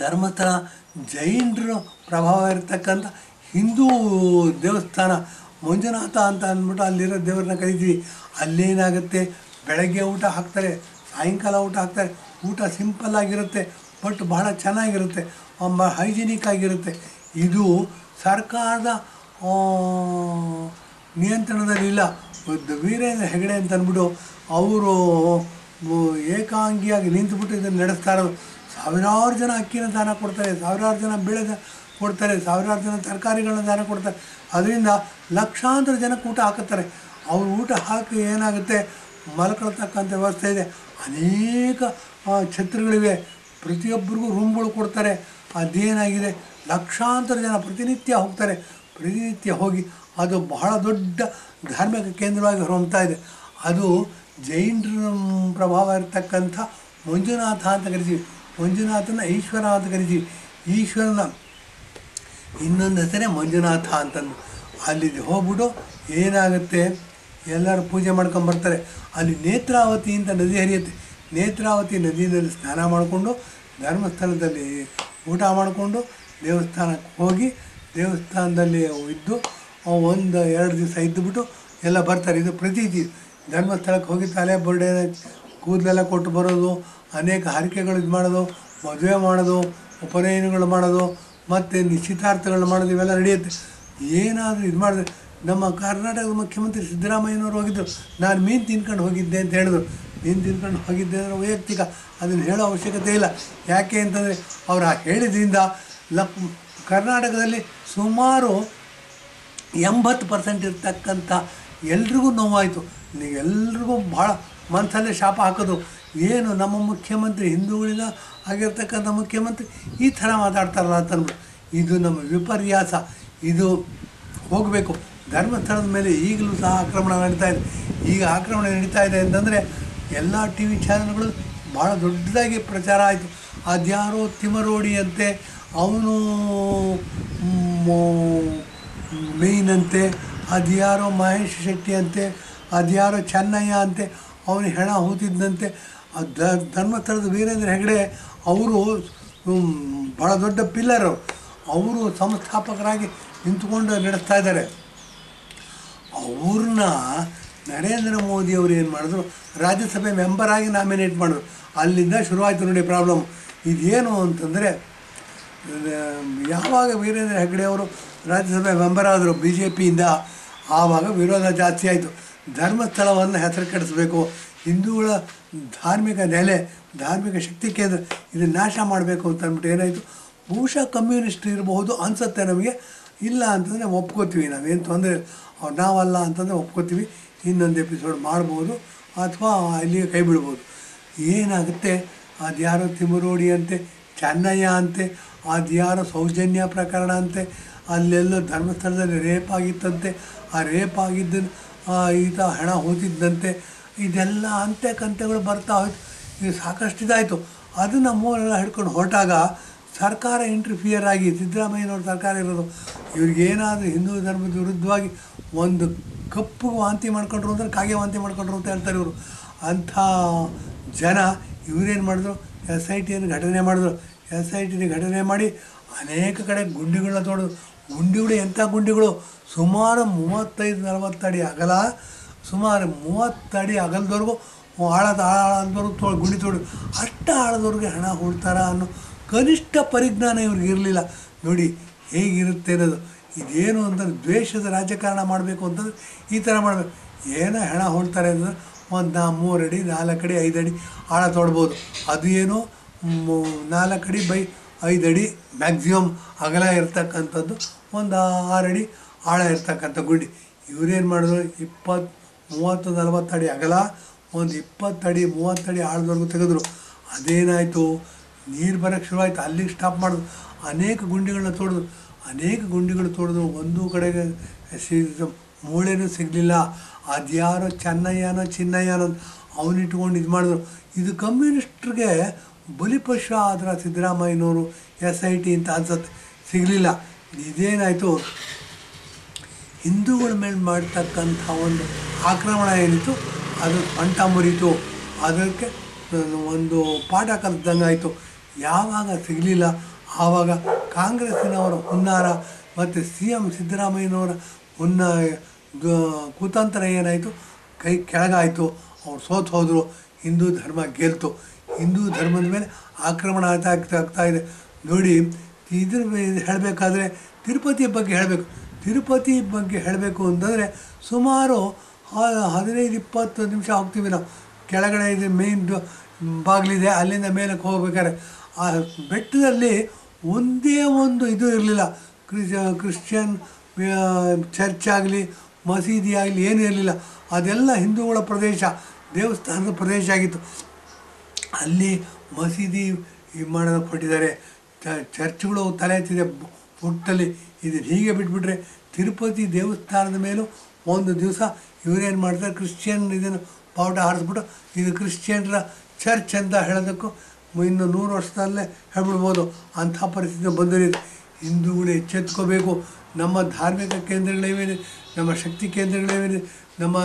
ಧರ್ಮಸ್ಥಳ ಜೈನರು ಪ್ರಭಾವ ಇರತಕ್ಕಂಥ ಹಿಂದೂ ದೇವಸ್ಥಾನ ಮಂಜುನಾಥ ಅಂತ ಅಂದ್ಬಿಟ್ಟು ಅಲ್ಲಿರೋ ದೇವ್ರನ್ನ ಕರಿತೀವಿ. ಅಲ್ಲೇನಾಗುತ್ತೆ, ಬೆಳಗ್ಗೆ ಊಟ ಹಾಕ್ತಾರೆ, ಸಾಯಂಕಾಲ ಊಟ ಹಾಕ್ತಾರೆ. ಊಟ ಸಿಂಪಲ್ಲಾಗಿರುತ್ತೆ, ಬಟ್ ಬಹಳ ಚೆನ್ನಾಗಿರುತ್ತೆ, ಹೈಜಿನಿಕ್ ಆಗಿರುತ್ತೆ. ಇದು ಸರ್ಕಾರದ ನಿಯಂತ್ರಣದಲ್ಲಿಲ್ಲ. ವೀರೇಂದ್ರ ಹೆಗಡೆ ಅಂತ ಅಂದ್ಬಿಟ್ಟು ಅವರು ಏಕಾಂಗಿಯಾಗಿ ನಿಂತುಬಿಟ್ಟು ಇದನ್ನು ನಡೆಸ್ತಾ ಇರೋದು. ಸಾವಿರಾರು ಜನ ಅಕ್ಕಿನ ದಾನ ಕೊಡ್ತಾರೆ, ಸಾವಿರಾರು ಜನ ಬೇಳೆ ಕೊಡ್ತಾರೆ, ಸಾವಿರಾರು ಜನ ತರಕಾರಿಗಳನ್ನ ದಾನ ಕೊಡ್ತಾರೆ. ಅದರಿಂದ ಲಕ್ಷಾಂತರ ಜನಕ್ಕೆ ಊಟ ಹಾಕುತ್ತಾರೆ. ಅವರು ಊಟ ಹಾಕಿ ಏನಾಗುತ್ತೆ, ಮಲ್ಕೊಳ್ತಕ್ಕಂಥ ವ್ಯವಸ್ಥೆ ಇದೆ. ಅನೇಕ ಛತ್ರಗಳಿವೆ, ಪ್ರತಿಯೊಬ್ಬರಿಗೂ ರೂಮ್ಗಳು ಕೊಡ್ತಾರೆ. ಅದೇನಾಗಿದೆ, ಲಕ್ಷಾಂತರ ಜನ ಪ್ರತಿನಿತ್ಯ ಹೋಗ್ತಾರೆ. ಪ್ರತಿನಿತ್ಯ ಹೋಗಿ ಅದು ಬಹಳ ದೊಡ್ಡ ಧಾರ್ಮಿಕ ಕೇಂದ್ರವಾಗಿ ಹೊರಹೊಮ್ತಾ ಇದೆ. ಅದು ಜೈನರ ಪ್ರಭಾವ ಇರತಕ್ಕಂಥ ಮಂಜುನಾಥ ಅಂತ ಕರಿತೀವಿ. ಮಂಜುನಾಥನ ಈಶ್ವರ ಅಂತ ಕರಿತೀವಿ. ಈಶ್ವರನ ಇನ್ನೊಂದು ಹೆಸರೇ ಮಂಜುನಾಥ ಅಂತಂದು. ಅಲ್ಲಿ ಹೋಗ್ಬಿಟ್ಟು ಏನಾಗುತ್ತೆ, ಎಲ್ಲರೂ ಪೂಜೆ ಮಾಡ್ಕೊಂಬರ್ತಾರೆ. ಅಲ್ಲಿ ನೇತ್ರಾವತಿ ಅಂತ ನದಿ ಹರಿಯುತ್ತೆ. ನೇತ್ರಾವತಿ ನದಿಯಲ್ಲಿ ಸ್ನಾನ ಮಾಡಿಕೊಂಡು ಧರ್ಮಸ್ಥಳದಲ್ಲಿ ಊಟ ಮಾಡಿಕೊಂಡು ದೇವಸ್ಥಾನಕ್ಕೆ ಹೋಗಿ ದೇವಸ್ಥಾನದಲ್ಲಿ ಇದ್ದು 1-2 ದಿವಸ ಇದ್ದುಬಿಟ್ಟು ಎಲ್ಲ ಬರ್ತಾರೆ. ಇದು ಪ್ರತೀತಿ. ಧರ್ಮಸ್ಥಳಕ್ಕೆ ಹೋಗಿ ತಲೆ ಬರ್ಡೆ ಕೂದಲೆಲ್ಲ ಕೊಟ್ಟು ಬರೋದು, ಅನೇಕ ಹರಕೆಗಳು ಇದು ಮಾಡೋದು, ಮದುವೆ ಮಾಡೋದು, ಉಪನಯನಗಳು ಮಾಡೋದು, ಮತ್ತು ನಿಶ್ಚಿತಾರ್ಥಗಳು ಮಾಡೋದು, ಇವೆಲ್ಲ ನಡೆಯುತ್ತೆ. ಏನಾದರೂ ಇದು ಮಾಡಿದ್ರೆ, ನಮ್ಮ ಕರ್ನಾಟಕದ ಮುಖ್ಯಮಂತ್ರಿ ಸಿದ್ದರಾಮಯ್ಯನವರು ಹೋಗಿದ್ದರು. ನಾನು ಮೀನು ತಿನ್ಕೊಂಡು ಹೋಗಿದ್ದೆ ಅಂತ ಹೇಳಿದ್ರು. ಮೀನು ತಿನ್ಕೊಂಡು ಹೋಗಿದ್ದೆ ಅಂದರೆ ವೈಯಕ್ತಿಕ, ಅದನ್ನು ಹೇಳೋ ಅವಶ್ಯಕತೆ ಇಲ್ಲ. ಯಾಕೆ ಅಂತಂದರೆ ಅವರು ಹೇಳಿದ್ರಿಂದ ಕರ್ನಾಟಕದಲ್ಲಿ ಸುಮಾರು 80% ಇರ್ತಕ್ಕಂಥ ಎಲ್ರಿಗೂ ನೋವಾಯಿತು. ಎಲ್ರಿಗೂ ಭಾಳ ಮನಸ್ಸಲ್ಲೇ ಶಾಪ ಹಾಕೋದು. ಏನು ನಮ್ಮ ಮುಖ್ಯಮಂತ್ರಿ, ಹಿಂದೂಗಳಿಂದ ಆಗಿರ್ತಕ್ಕಂಥ ಮುಖ್ಯಮಂತ್ರಿ ಈ ಥರ ಮಾತಾಡ್ತಾರಲ್ಲ ಅಂತಂದ್ಬಿಟ್ಟು. ಇದು ನಮ್ಮ ವಿಪರ್ಯಾಸ. ಇದು ಹೋಗಬೇಕು. ಧರ್ಮಸ್ಥಳದ ಮೇಲೆ ಈಗಲೂ ಸಹ ಆಕ್ರಮಣ ನಡೀತಾ ಇದೆ. ಈಗ ಆಕ್ರಮಣ ನಡೀತಾ ಇದೆ ಅಂತಂದರೆ ಎಲ್ಲ ಟಿ ವಿ ಚಾನಲ್ಗಳು ಭಾಳ ದೊಡ್ಡದಾಗಿ ಪ್ರಚಾರ ಆಯಿತು. ಅದ್ಯಾರೋ ತಿಮರೋಡಿ ಅಂತೆ, ಅವನು ಮೇಯ್ನಂತೆ, ಅದ್ಯಾರೋ ಮಹೇಶ್ ಶೆಟ್ಟಿ ಅಂತೆ, ಅದ್ಯಾರೋ ಚೆನ್ನಯ್ಯ ಅಂತೆ, ಅವನು ಹೆಣ ಹೂತಿದ್ದಂತೆ. ಧರ್ಮಸ್ಥಳದ ವೀರೇಂದ್ರ ಹೆಗಡೆ ಅವರು ಭಾಳ ದೊಡ್ಡ ಪಿಲ್ಲರು. ಅವರು ಸಂಸ್ಥಾಪಕರಾಗಿ ನಿಂತುಕೊಂಡು ನಡೆಸ್ತಾ ಇದ್ದಾರೆ. ಅವ್ರನ್ನ ನರೇಂದ್ರ ಮೋದಿಯವರು ಏನು ಮಾಡಿದ್ರು, ರಾಜ್ಯಸಭೆ ಮೆಂಬರಾಗಿ ನಾಮಿನೇಟ್ ಮಾಡಿದ್ರು. ಅಲ್ಲಿಂದ ಶುರುವಾಯಿತು ನೋಡಿ ಪ್ರಾಬ್ಲಮ್. ಇದೇನು ಅಂತಂದರೆ, ಯಾವಾಗ ವೀರೇಂದ್ರ ಹೆಗಡೆ ಅವರು ರಾಜ್ಯಸಭೆ ಮೆಂಬರ್ ಆದರು BJPಯಿಂದ, ಆವಾಗ ವಿರೋಧ ಜಾಸ್ತಿ ಆಯಿತು. ಧರ್ಮಸ್ಥಳವನ್ನು ಹೆಸರು ಕೆಡಿಸ್ಬೇಕು, ಹಿಂದೂಗಳ ಧಾರ್ಮಿಕ ನೆಲೆ, ಧಾರ್ಮಿಕ ಶಕ್ತಿ ಕೇಂದ್ರ, ಇದನ್ನು ನಾಶ ಮಾಡಬೇಕು ಅಂತ ಅಂದ್ಬಿಟ್ಟು ಏನಾಯಿತು, ಬಹುಶಃ ಕಮ್ಯುನಿಸ್ಟ್ ಇರಬಹುದು ಅನಿಸುತ್ತೆ ನಮಗೆ. ಇಲ್ಲ ಅಂತಂದರೆ ಒಪ್ಕೋತೀವಿ, ನಾವೇನು ತೊಂದರೆ, ನಾವಲ್ಲ ಅಂತಂದರೆ ಒಪ್ಕೋತೀವಿ, ಇನ್ನೊಂದು ಎಪಿಸೋಡ್ ಮಾಡ್ಬೋದು ಅಥವಾ ಅಲ್ಲಿಗೆ ಕೈ ಬಿಡ್ಬೋದು. ಏನಾಗುತ್ತೆ, ಅದ್ಯಾರೋ ತಿಮರೋಡಿ ಅಂತೆ, ಚೆನ್ನಯ್ಯ ಅಂತೆ, ಅದ್ಯಾರೋ ಸೌಜನ್ಯ ಪ್ರಕರಣ ಅಂತೆ, ಅಲ್ಲೆಲ್ಲೋ ಧರ್ಮಸ್ಥಳದಲ್ಲಿ ರೇಪ್ ಆಗಿತ್ತಂತೆ, ಆ ರೇಪ್ ಆಗಿದ್ದನ್ನು ಈತ ಹಣ ಹೂತಿದ್ದಂತೆ, ಇದೆಲ್ಲ ಅಂತೆ ಕಂತೆಗಳು ಬರ್ತಾ ಹೋಯ್ತು. ಇದು ಸಾಕಷ್ಟು ಇದಾಯಿತು. ಅದನ್ನು ಮೂಲೆಲ್ಲ ಹಿಡ್ಕೊಂಡು ಹೊರಟಾಗ ಸರ್ಕಾರ ಇಂಟರ್ಫಿಯರ್ ಆಗಿ, ಸಿದ್ದರಾಮಯ್ಯನವ್ರ ಸರ್ಕಾರ ಇರೋದು, ಇವ್ರಿಗೇನಾದರೂ ಹಿಂದೂ ಧರ್ಮದ ವಿರುದ್ಧವಾಗಿ ಒಂದು ಕಪ್ಪು ವಾಂತಿ ಮಾಡ್ಕೊಂಡ್ರು ಅಂದರೆ ಕಾಗೆ ವಾಂತಿ ಮಾಡ್ಕೊಂಡ್ರು ಅಂತ ಹೇಳ್ತಾರೆ ಇವರು. ಅಂಥ ಜನ ಇವರೇನು ಮಾಡಿದ್ರು, SITಯನ್ನು ಘಟನೆ ಮಾಡಿದ್ರು. SITನ ಘಟನೆ ಮಾಡಿ ಅನೇಕ ಕಡೆ ಗುಂಡಿಗಳನ್ನ ತೋಡಿದ್ರು. ಗುಂಡಿಗಳು ಎಂಥ ಗುಂಡಿಗಳು, ಸುಮಾರು 35-40 ಅಡಿ ಅಗಲ, ಸುಮಾರು 30 ಅಡಿ ಅಗಲದವರೆಗೂ ಆಳದವರೆಗೂ ಗುಂಡಿ ತೋಡು. ಅಷ್ಟು ಆಳದವ್ರಿಗೆ ಹಣ ಹೂಡ್ತಾರ ಅನ್ನೋ ಕನಿಷ್ಠ ಪರಿಜ್ಞಾನ ಇವ್ರಿಗೆ ಇರಲಿಲ್ಲ. ನೋಡಿ ಹೇಗಿರುತ್ತೆ ಅನ್ನೋದು. ಇದೇನು ಅಂತಂದ್ರೆ ದ್ವೇಷದ ರಾಜಕಾರಣ ಮಾಡಬೇಕು ಅಂತಂದ್ರೆ ಈ ಥರ ಮಾಡಬೇಕು. ಏನೋ ಹಣ ಹೊಡ್ತಾರೆ ಅಂತಂದ್ರೆ ಒಂದು 3 ಅಡಿ 4 ಅಡಿ 5 ಅಡಿ ಆಳ ತೋಡ್ಬೋದು. ಅದು ಏನೋ 4 ಅಡಿ ಬೈ 5 ಅಡಿ ಮ್ಯಾಕ್ಸಿಮಮ್ ಅಗಲ ಇರ್ತಕ್ಕಂಥದ್ದು, ಒಂದು 6 ಅಡಿ ಆಳ ಇರ್ತಕ್ಕಂಥ ಗುಂಡಿ. ಇವರೇನು ಮಾಡಿದ್ರು, 20, 30, 40 ಅಡಿ ಅಗಲ, ಒಂದು 20 ಅಡಿ 30 ಅಡಿ ಆಳದವರೆಗೂ ತೆಗೆದ್ರು. ಅದೇನಾಯಿತು, ನೀರು ಬರೋಕ್ಕೆ ಶುರುವಾಯಿತು. ಅಲ್ಲಿಗೆ ಸ್ಟಾಪ್ ಮಾಡಿದ್ರು. ಅನೇಕ ಗುಂಡಿಗಳನ್ನ ತೋಡಿದ್ರು. ಅನೇಕ ಗುಂಡಿಗಳು ತೋಡಿದ್ರು. ಒಂದೂ ಕಡೆಗೆ ಮೂಳೆನೂ ಸಿಗಲಿಲ್ಲ. ಅದ್ಯಾರೋ ಚೆನ್ನಯ್ಯನೋ ಚಿನ್ನಯ್ಯನೋ ಅವನಿಟ್ಕೊಂಡು ಇದು ಮಾಡಿದ್ರು. ಇದು ಕಮ್ಯುನಿಸ್ಟ್ರಿಗೆ ಬಲಿಪಶು ಆದ್ರೆ ಸಿದ್ದರಾಮಯ್ಯನವರು, SIT ಅಂತ ಅನ್ಸತ್ತೆ, ಸಿಗಲಿಲ್ಲ. ಇದೇನಾಯಿತು, ಹಿಂದೂಗಳ ಮೇಲೆ ಮಾಡ್ತಕ್ಕಂಥ ಒಂದು ಆಕ್ರಮಣ ಏನಿತ್ತು ಅದು ಅಂಟ ಮುರಿತು. ಅದಕ್ಕೆ ಒಂದು ಪಾಠ ಕಲಿತಂಗೆ ಆಯಿತು. ಯಾವಾಗ ಸಿಗಲಿಲ್ಲ ಆವಾಗ ಕಾಂಗ್ರೆಸ್ಸಿನವರ ಹುನ್ನಾರ ಮತ್ತು ಸಿ ಎಂ ಸಿದ್ದರಾಮಯ್ಯನವರ ಕುತಂತ್ರ ಏನಾಯಿತು, ಕೈ ಕೆಳಗಾಯಿತು. ಅವ್ರು ಸೋತು ಹೋದರು, ಹಿಂದೂ ಧರ್ಮ ಗೆಲ್ತು. ಹಿಂದೂ ಧರ್ಮದ ಮೇಲೆ ಆಕ್ರಮಣ ಆಗ್ತಾ ಇದೆ ನೋಡಿ. ಇದ್ರ ಹೇಳಬೇಕಾದ್ರೆ ತಿರುಪತಿ ಬಗ್ಗೆ ಹೇಳಬೇಕು. ತಿರುಪತಿ ಬಗ್ಗೆ ಹೇಳಬೇಕು ಅಂತಂದರೆ ಸುಮಾರು 15-20 ನಿಮಿಷ ಹೋಗ್ತೀವಿ ನಾವು. ಕೆಳಗಡೆ ಇದೆ ಮೇನ್ ಬಾಗಿಲಿದೆ, ಅಲ್ಲಿಂದ ಮೇಲಕ್ಕೆ ಹೋಗ್ಬೇಕಾದ್ರೆ ಆ ಬೆಟ್ಟದಲ್ಲಿ ಒಂದೇ ಒಂದು ಇದು ಇರಲಿಲ್ಲ. ಕ್ರಿಶ್ಚಿಯನ್ ಚರ್ಚ್ ಆಗಲಿ ಮಸೀದಿ ಆಗಲಿ ಏನೂ ಇರಲಿಲ್ಲ. ಅದೆಲ್ಲ ಹಿಂದೂಗಳ ಪ್ರದೇಶ, ದೇವಸ್ಥಾನದ ಪ್ರದೇಶ ಆಗಿತ್ತು. ಅಲ್ಲಿ ಮಸೀದಿ ಮಾಡೋದಕ್ಕೆ ಕೊಟ್ಟಿದ್ದಾರೆ, ಚರ್ಚ್ಗಳು ತಲೆ ಎತ್ತಿದೆ ಪುಟ್ಟಲ್ಲಿ. ಇದನ್ನು ಹೀಗೆ ಬಿಟ್ಬಿಟ್ರೆ ತಿರುಪತಿ ದೇವಸ್ಥಾನದ ಮೇಲೂ ಒಂದು ದಿವಸ ಇವರೇನು ಮಾಡ್ತಾರೆ, ಕ್ರಿಶ್ಚಿಯನ್ ಇದನ್ನು ಬಾವುಟ ಹಾರಿಸ್ಬಿಟ್ಟು ಇದು ಕ್ರಿಶ್ಚಿಯನ್ರ ಚರ್ಚ್ ಅಂತ ಹೇಳೋದಕ್ಕೂ ಇನ್ನು 100 ವರ್ಷದಲ್ಲೇ ಹೇಳ್ಬಿಡ್ಬೋದು. ಅಂಥ ಪರಿಸ್ಥಿತಿ ಬಂದಿದೆ. ಹಿಂದೂಗಳು ಎಚ್ಚೆತ್ಕೋಬೇಕು. ನಮ್ಮ ಧಾರ್ಮಿಕ ಕೇಂದ್ರಗಳೇವೇನಿದೆ, ನಮ್ಮ ಶಕ್ತಿ ಕೇಂದ್ರಗಳೇನಿದೆ, ನಮ್ಮ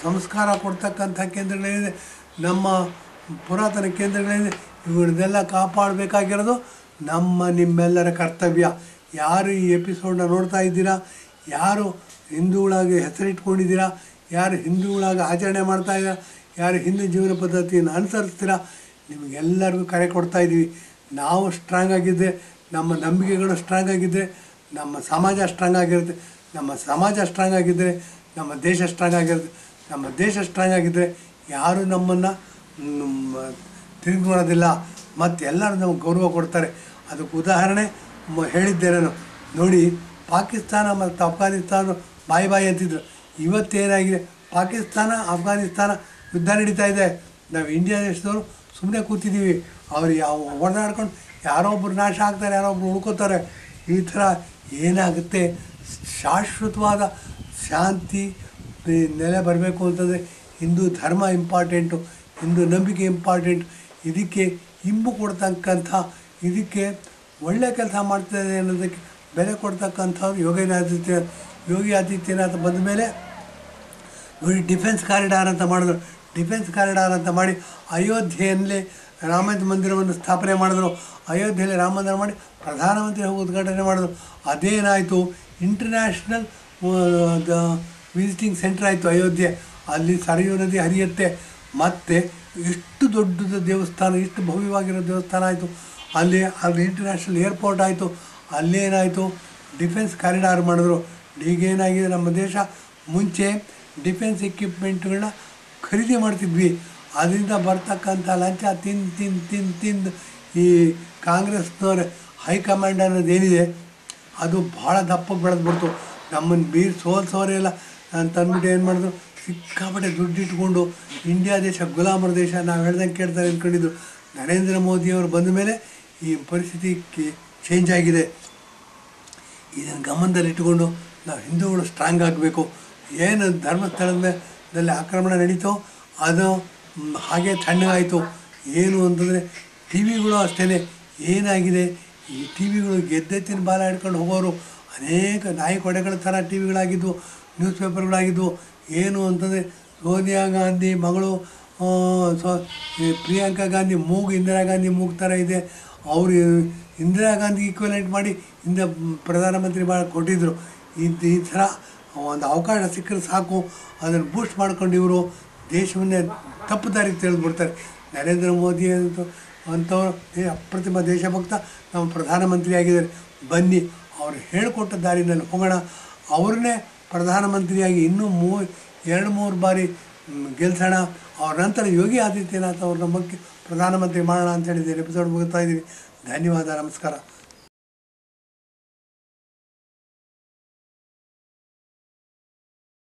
ಸಂಸ್ಕಾರ ಕೊಡ್ತಕ್ಕಂಥ ಕೇಂದ್ರಗಳೇನಿದೆ, ನಮ್ಮ ಪುರಾತನ ಕೇಂದ್ರಗಳೇನಿದೆ, ಇವುಗಳನ್ನೆಲ್ಲ ಕಾಪಾಡಬೇಕಾಗಿರೋದು ನಿಮ್ಮೆಲ್ಲರ ಕರ್ತವ್ಯ. ಯಾರು ಈ ಎಪಿಸೋಡನ್ನ ನೋಡ್ತಾ ಇದ್ದೀರಾ, ಯಾರು ಹಿಂದೂಗಳಾಗಿ ಹೆಸರಿಟ್ಕೊಂಡಿದ್ದೀರಾ, ಯಾರು ಹಿಂದೂಗಳಾಗಿ ಆಚರಣೆ ಮಾಡ್ತಾಯಿದ್ದೀರಾ, ಯಾರು ಹಿಂದೂ ಜೀವನ ಪದ್ಧತಿಯನ್ನು ಅನುಸರಿಸ್ತೀರಾ, ನಿಮಗೆಲ್ಲರಿಗೂ ಕರೆ ಕೊಡ್ತಾಯಿದ್ದೀವಿ. ನಾವು ಸ್ಟ್ರಾಂಗ್ ಆಗಿದ್ದರೆ, ನಮ್ಮ ನಂಬಿಕೆಗಳು ಸ್ಟ್ರಾಂಗ್ ಆಗಿದ್ದರೆ ನಮ್ಮ ಸಮಾಜ ಸ್ಟ್ರಾಂಗ್ ಆಗಿರುತ್ತೆ. ನಮ್ಮ ಸಮಾಜ ಸ್ಟ್ರಾಂಗ್ ಆಗಿದ್ದರೆ ನಮ್ಮ ದೇಶ ಸ್ಟ್ರಾಂಗ್ ಆಗಿರುತ್ತೆ. ನಮ್ಮ ದೇಶ ಸ್ಟ್ರಾಂಗ್ ಆಗಿದ್ದರೆ ಯಾರೂ ನಮ್ಮನ್ನು ತಿರುಗಿ ನೋಡೋದಿಲ್ಲ ಮತ್ತು ಎಲ್ಲರೂ ನಮಗೆ ಗೌರವ ಕೊಡ್ತಾರೆ. ಅದಕ್ಕೆ ಉದಾಹರಣೆ ಹೇಳಿದ್ದೆ ನಾನು ನೋಡಿ. ಪಾಕಿಸ್ತಾನ ಮತ್ತು ಅಫ್ಘಾನಿಸ್ತಾನ ಬಾಯಿ ಅಂತಿದ್ರು. ಇವತ್ತೇನಾಗಿದೆ, ಪಾಕಿಸ್ತಾನ ಅಫ್ಘಾನಿಸ್ತಾನ ಯುದ್ಧ ನಡೀತಾ ಇದೆ. ನಾವು ಇಂಡಿಯಾ ದೇಶದವರು ಸುಮ್ಮನೆ ಕೂತಿದ್ದೀವಿ. ಅವರು ಹೊಡೆದಾಡ್ಕೊಂಡು ಯಾರೋ ಒಬ್ಬರು ನಾಶ ಆಗ್ತಾರೆ, ಯಾರೋ ಒಬ್ರು ಉಳ್ಕೋತಾರೆ. ಈ ಥರ ಏನಾಗುತ್ತೆ? ಶಾಶ್ವತವಾದ ಶಾಂತಿ ನೆಲೆ ಬರಬೇಕು ಅಂತಂದರೆ ಹಿಂದೂ ಧರ್ಮ ಇಂಪಾರ್ಟೆಂಟು, ಹಿಂದೂ ನಂಬಿಕೆ ಇಂಪಾರ್ಟೆಂಟ್. ಇದಕ್ಕೆ ಇಂಬು ಕೊಡ್ತಕ್ಕಂಥ, ಇದಕ್ಕೆ ಒಳ್ಳೆಯ ಕೆಲಸ ಮಾಡ್ತಾಯಿದೆ ಅನ್ನೋದಕ್ಕೆ ಬೆಲೆ ಕೊಡ್ತಕ್ಕಂಥವ್ರು ಯೋಗಿ ಆದಿತ್ಯನಾಥ್ ಬಂದ ಮೇಲೆ ನೋಡಿ ಡಿಫೆನ್ಸ್ ಕಾರಿಡಾರ್ ಅಂತ ಮಾಡಿದ್ರು. ಡಿಫೆನ್ಸ್ ಕಾರಿಡಾರ್ ಅಂತ ಮಾಡಿ ಅಯೋಧ್ಯೆಯಲ್ಲಿ ರಾಮ ಮಂದಿರವನ್ನು ಸ್ಥಾಪನೆ ಮಾಡಿದ್ರು. ಅಯೋಧ್ಯೆಯಲ್ಲಿ ರಾಮ ಮಂದಿರ ಮಾಡಿ ಪ್ರಧಾನಮಂತ್ರಿ ಹೋಗಿ ಉದ್ಘಾಟನೆ ಮಾಡಿದ್ರು. ಅದೇನಾಯಿತು, ಇಂಟರ್ನ್ಯಾಷನಲ್ ವಿಸಿಟಿಂಗ್ ಸೆಂಟರ್ ಆಯಿತು ಅಯೋಧ್ಯೆ. ಅಲ್ಲಿ ಸರಯೂ ನದಿ ಹರಿಯುತ್ತೆ. ಮತ್ತು ಎಷ್ಟು ದೊಡ್ಡದು ದೇವಸ್ಥಾನ, ಎಷ್ಟು ಭವ್ಯವಾಗಿರೋ ದೇವಸ್ಥಾನ ಆಯಿತು. ಅಲ್ಲಿ ಇಂಟರ್ನ್ಯಾಷನಲ್ ಏರ್ಪೋರ್ಟ್ ಆಯಿತು. ಅಲ್ಲೇನಾಯಿತು, ಡಿಫೆನ್ಸ್ ಕಾರಿಡಾರ್ ಮಾಡಿದ್ರು. ಈಗೇನಾಗಿದೆ, ನಮ್ಮ ದೇಶ ಮುಂಚೆ ಡಿಫೆನ್ಸ್ ಎಕ್ವಿಪ್ಮೆಂಟ್ಗಳನ್ನ ಖರೀದಿ ಮಾಡ್ತಿದ್ವಿ. ಅದರಿಂದ ಬರ್ತಕ್ಕಂಥ ಲಂಚ ತಿಂದು ಈ ಕಾಂಗ್ರೆಸ್ನವ್ರ ಹೈಕಮಾಂಡ್ ಅನ್ನೋದೇನಿದೆ ಅದು ಭಾಳ ದಪ್ಪಕ್ಕೆ ಬೆಳೆದ್ಬಿಡ್ತು. ನಮ್ಮನ್ನು ಸೋಲ್ಸೋರೇ ಇಲ್ಲ ಅಂತ ಅಂದ್ಬಿಟ್ಟು ಏನು ಮಾಡಿದ್ರು, ಸಿಕ್ಕಾಪಟ್ಟೆ ದುಡ್ಡಿಟ್ಕೊಂಡು ಇಂಡಿಯಾ ದೇಶ ಗುಲಾಮರ ದೇಶ ನಾವು ಹೇಳ್ದಂಗೆ ಕೇಳ್ತಾರೆ ಅಂದ್ಕೊಂಡಿದ್ದು. ನರೇಂದ್ರ ಮೋದಿಯವರು ಬಂದ ಮೇಲೆ ಈ ಪರಿಸ್ಥಿತಿ ಚೇಂಜ್ ಆಗಿದೆ. ಇದನ್ನು ಗಮನದಲ್ಲಿಟ್ಟುಕೊಂಡು ನಾವು ಹಿಂದೂಗಳು ಸ್ಟ್ರಾಂಗ್ ಆಗಬೇಕು. ಏನು ಧರ್ಮಸ್ಥಳದ ಮೇಲಲ್ಲಿ ಆಕ್ರಮಣ ನಡೀತೋ ಅದು ಹಾಗೆ ತಣ್ಣಗಾಯಿತು. ಏನು ಅಂತಂದರೆ ಟಿ ವಿಗಳು ಅಷ್ಟೇ ಏನಾಗಿದೆ, ಈ ಟಿ ವಿಗಳು ಗೆದ್ದೆತ್ತಿನ ಬಾಲ ಹಿಡ್ಕೊಂಡು ಹೋಗೋರು ಅನೇಕ ನಾಯಿ ಕೊಡೆಗಳ ಥರ ಟಿ ವಿಗಳಾಗಿದ್ದವು, ನ್ಯೂಸ್ ಪೇಪರ್ಗಳಾಗಿದ್ದವು. ಏನು ಅಂತಂದರೆ ಸೋನಿಯಾ ಗಾಂಧಿ ಮಗಳು ಪ್ರಿಯಾಂಕಾ ಗಾಂಧಿ ಮೂಗು ಇಂದಿರಾ ಗಾಂಧಿ ಮೂಗು ಥರ ಇದೆ. ಅವರು ಇಂದಿರಾ ಗಾಂಧಿ ಈಕ್ವಲೆಂಟ್ ಮಾಡಿ ಪ್ರಧಾನಮಂತ್ರಿ ಮಾಡಿ ಕೊಟ್ಟಿದ್ದರು. ಈ ಥರ ಒಂದು ಅವಕಾಶ ಸಿಕ್ಕರೆ ಸಾಕು, ಅದನ್ನು ಬೂಸ್ಟ್ ಮಾಡ್ಕೊಂಡು ಇವರು ದೇಶವನ್ನೇ ತಪ್ಪು ದಾರಿಗೆ ತಿಳಿದ್ಬಿಡ್ತಾರೆ. ನರೇಂದ್ರ ಮೋದಿ ಅಂಥವ್ರು ಅಪ್ರತಿಮ ದೇಶಭಕ್ತ ನಮ್ಮ ಪ್ರಧಾನಮಂತ್ರಿ ಆಗಿದ್ದಾರೆ. ಬನ್ನಿ ಅವರು ಹೇಳಿಕೊಟ್ಟ ದಾರಿನಲ್ಲಿ ಹೋಗೋಣ. ಅವ್ರನ್ನೇ ಪ್ರಧಾನಮಂತ್ರಿಯಾಗಿ ಇನ್ನೂ 2-3 ಬಾರಿ ಗೆಲ್ಸೋಣ. ಅವ್ರ ನಂತರ ಯೋಗಿ ಆದಿತ್ಯನಾಥ್ ಅವ್ರನ್ನ ಪ್ರಧಾನಮಂತ್ರಿ ಮಾಡೋಣ ಅಂತ ಹೇಳಿದ್ದೀನಿ. ಎಪಿಸೋಡ್ ಮುಗಿಸ್ತಾ ಇದ್ದೀನಿ. ಧನ್ಯವಾದ, ನಮಸ್ಕಾರ.